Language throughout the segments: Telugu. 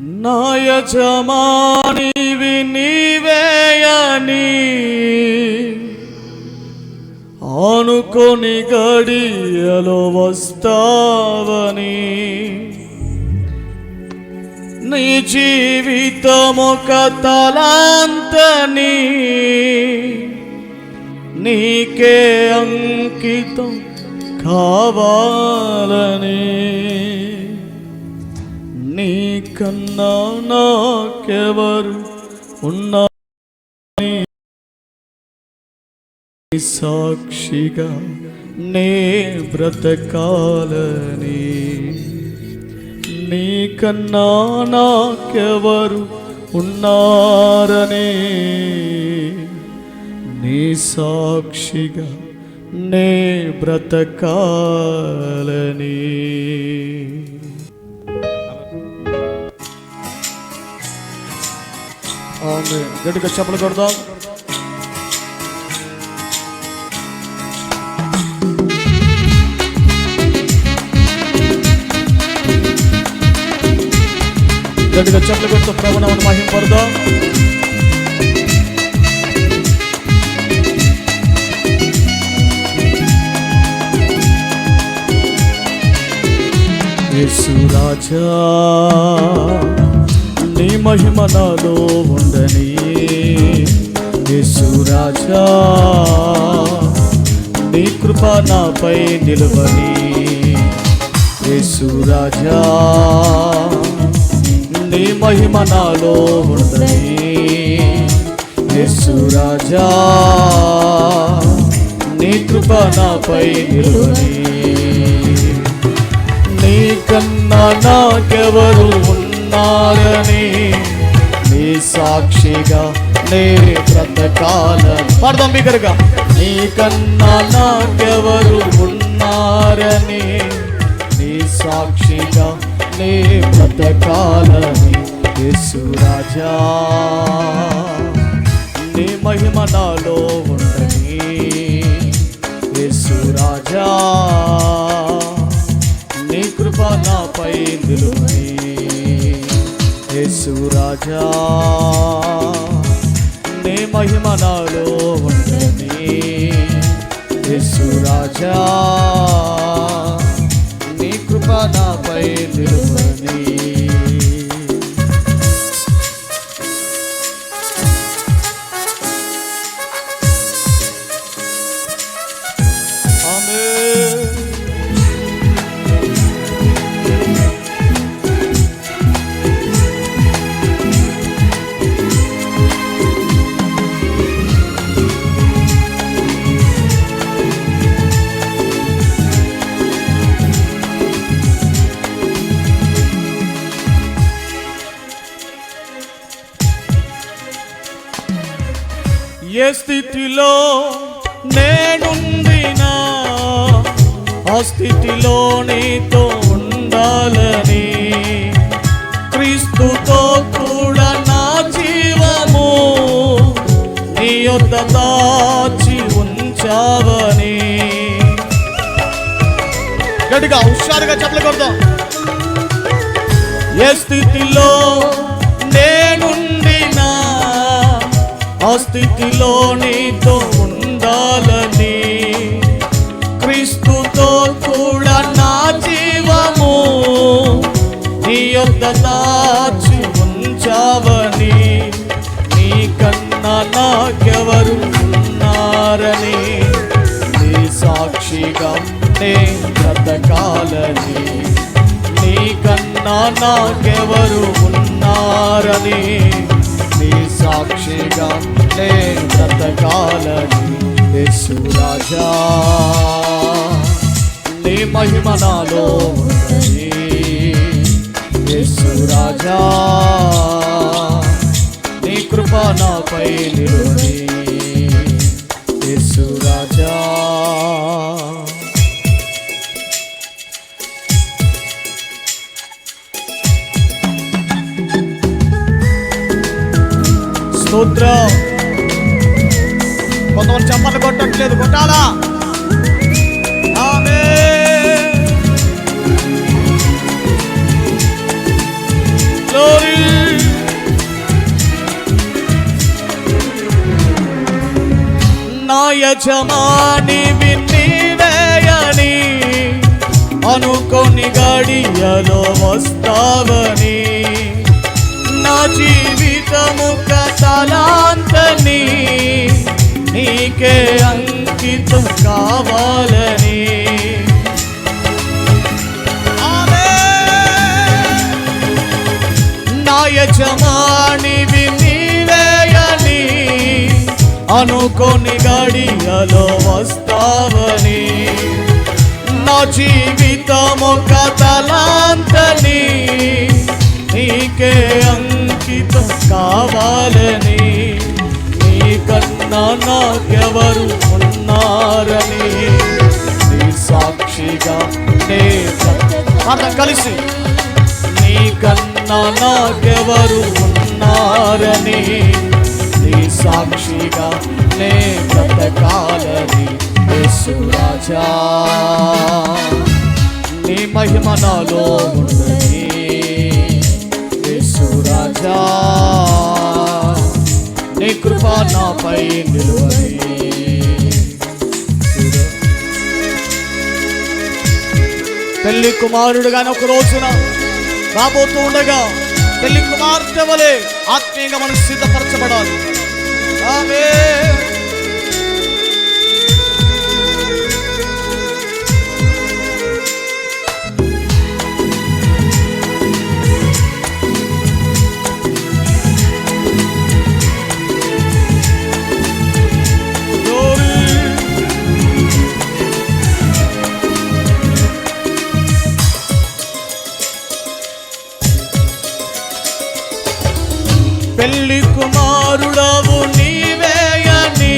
నా యజమానివి నీవేయని ఆనుకొని గడియలో వస్తావని, నీ జీవితమొక తలాంతని నీకే అంకితం కావాలని, నీకన్నా నాకెవరు ఉన్నారని సాక్షిగా నే బ్రతకాలని, నీకన్నా నాకెవరు ఉన్నారని నీ సాక్షిగా నే బ్రతకాలని. గట్టిగా చప్పట్లు కొడదాం. గట్టిగా చప్పట్లు కొడుతూ ప్రభువును మహిమపడదాం. యేసు రాజా నీ మహిమ నాలో ఉండని, యేసు రాజా నీ కృప నాపై నిలువని, యేసు రాజా నీ మహిమ నాలో ఉండని, యేసు రాజా నీ కృప నాపై నిలువని, నీకన్నా నాకెవరు ఉన్నారని నీ సాక్షిగా నే బ్రతకాలని. పాడదాం బిగ్గరగా. నీకన్నా నాకెవరు ఉన్నారని నీ సాక్షిగా నే బ్రతకాలని, యేసు రాజా నీ మహిమ నాలో ఉండని, యేసు రాజా నీ కృప నాపై నిలువని, యేసు రాజా నీ మహిమ నాలో ఉండని, యేసు రాజా నీ కృప నాపై నిలువని. ఏ స్థితిలో నేనుండినా ఆ స్థితిలో నీతో ఉండాలని, క్రీస్తుతో కూడా నా జీవము నీ యొద్ద దాచి ఉంచావని. గట్టిగా హుషారుగా చప్పట్లు కొడదాం. ఏ స్థితిలో నేనుండినా ఆ స్థితిలో నీతో ఉండాలని, క్రీస్తుతో కూడా నా జీవము నీ యొద్ద దాచి ఉంచావని, నీకన్నా నాకెవరు ఉన్నారని నీ సాక్షిగా నే బ్రతకాలని, నీకన్నా నాకెవరు ఉన్నారని నీ సాక్షిగా నే బ్రతకాలని, యేసు రాజా నీ మహిమ నాలో ఉండని, యేసు రాజా నీ కృప నాపై నిలువని, యేసు రాజా. స్తోత్రం. కొంతమంది చప్పట్లు కొట్టట్లేదు, కొట్టాలా? ఆమేన్. Glory యజమాని వినివేయని అనుకోని గడియలో వస్తావని నా జీవితము తలాంతని నీకే అంకితం కావాలని నా యజమాని వినివేయని అనుకోని గడియలో వస్తావని నా జీవితము తలాంతని నీకే అంకితం కావాలని నీకన్నా నాకెవరు ఉన్నారని నీ సాక్షిగా నే మనం కలిసి నీకన్నా నాకెవరు ఉన్నారని నీ సాక్షిగా నే బ్రతకాలని యేసు రాజా నీ మహిమ నాలో ఉండని యేసు రాజా నీ కృప నాపై నిలువని పెళ్లి కుమారుడుగానే ఒక రోజున రాబోతూ ఉండగా పెళ్లి కుమార్తె వలె ఆత్మీయంగా మనం సిద్ధపరచబడాలి. ఆమేన్. పెళ్లి కుమారుడవు నీవేయని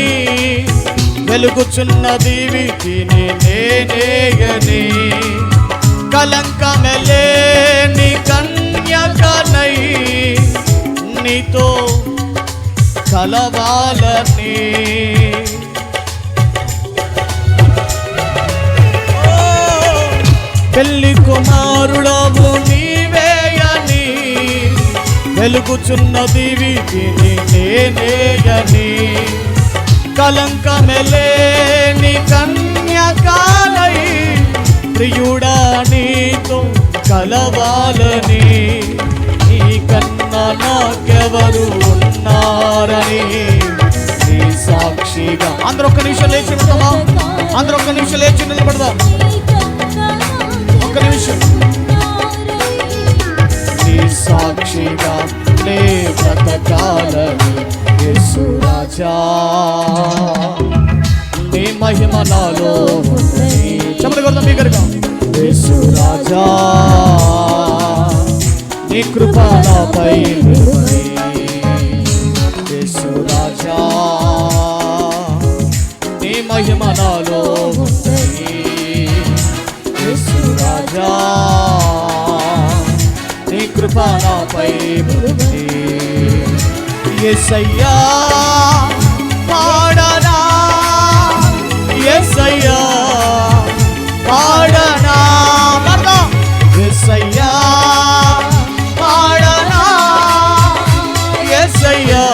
వెలుగుచున్న దీవిని నేనేయని కలంకమెలేని కన్యకనై నీతో కలవాలని పెళ్లి కుమారుడవు నీవేయని వెలుగుచున్న దీవిని నేనేయని కలంకమెలేని కన్యకాలై ప్రియుడా నీతో కలవాలని నీకన్నా నాకెవరు ఉన్నారని నీ సాక్షిగా అందరూ ఒక్క నిమిషం లేచి నిలబడదాం. అందరూ ఒక్క నిమిషం లేచి నిలబడదాం. ఒక్క నిమిషం. నీ సాక్షిగా నే బ్రతకాలని యేసు రాజా నీ మహిమ నాలో ఉందని చెప్పండి కొడదాం మీ గరుగా యేసు రాజా నీ కృప నాపై నిలువని యేసు రాజా నీ మహిమ నాలో ఉందని యేసు రాజా నీ కృప నాపై నిలువని యేసయ్యా పాడనా యేసయ్యా పాడనా మరదా యేసయ్యా పాడనా యేసయ్యా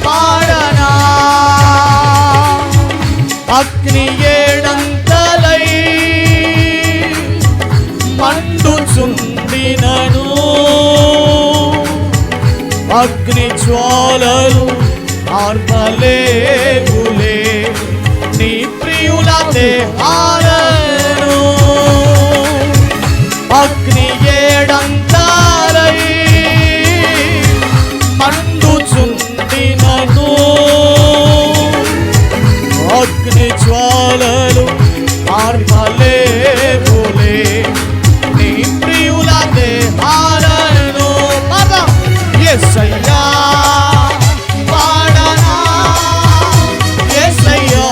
పాడనా అగ్ని ఏడంతలై మండుచుండినను అగ్ని జ్వాలలు ఆర్పలేవులే నీ ప్రియుల దేహాలను అగ్ని ఏడంతలై మండుచుండినను అగ్ని జ్వాలలు ఆర్పలేవులే నీ ప్రియుల దేహాలను యేసయ్యా పాడనా యేసయ్యా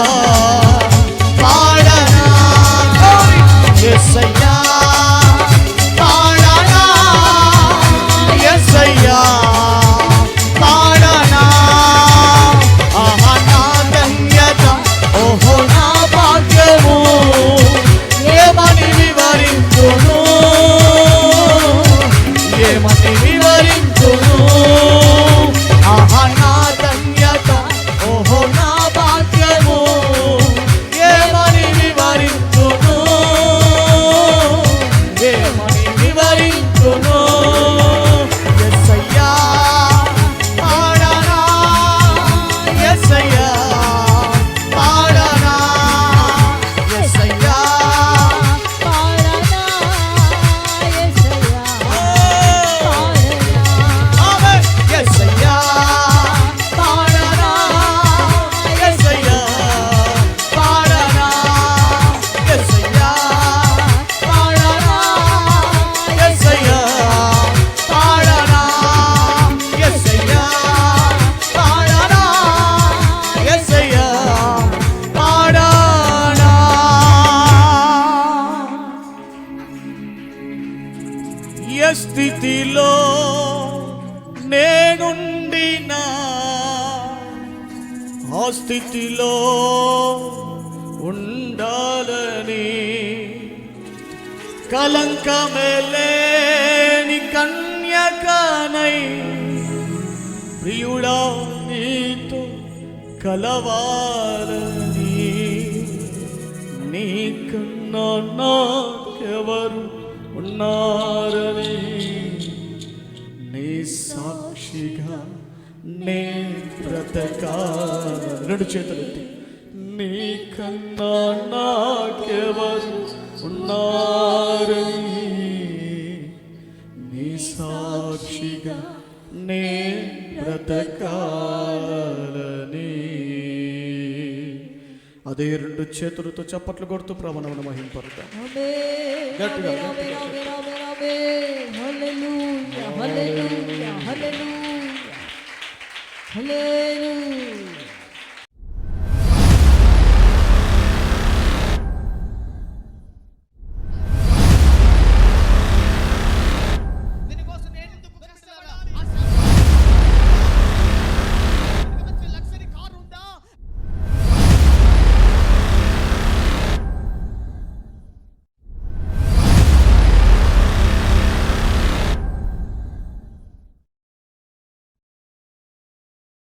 పాడనా యేసయ్యా పాడనా స్థితిలో నేనుండినా ఆ స్థితిలో ఉండాలని కలంకమేలేని కన్యకనై ప్రియుడా నీతో కలవాలని నీకన్నా నాకెవరు ఉన్నారని నీ సాక్షిగా నే బ్రతకాలని. రెండు చేతులెత్తి నీకన్నా నాకెవరు ఉన్నారని నీ సాక్షిగా నే బ్రతకాలని. అదే రెండు చేతులతో చప్పట్లు కొడుతూ ప్రభువును మహింపరుద్దాం. గట్టిగా హల్లెలూయా హల్లెలూయా హల్లెలూయా హల్లెలూయా.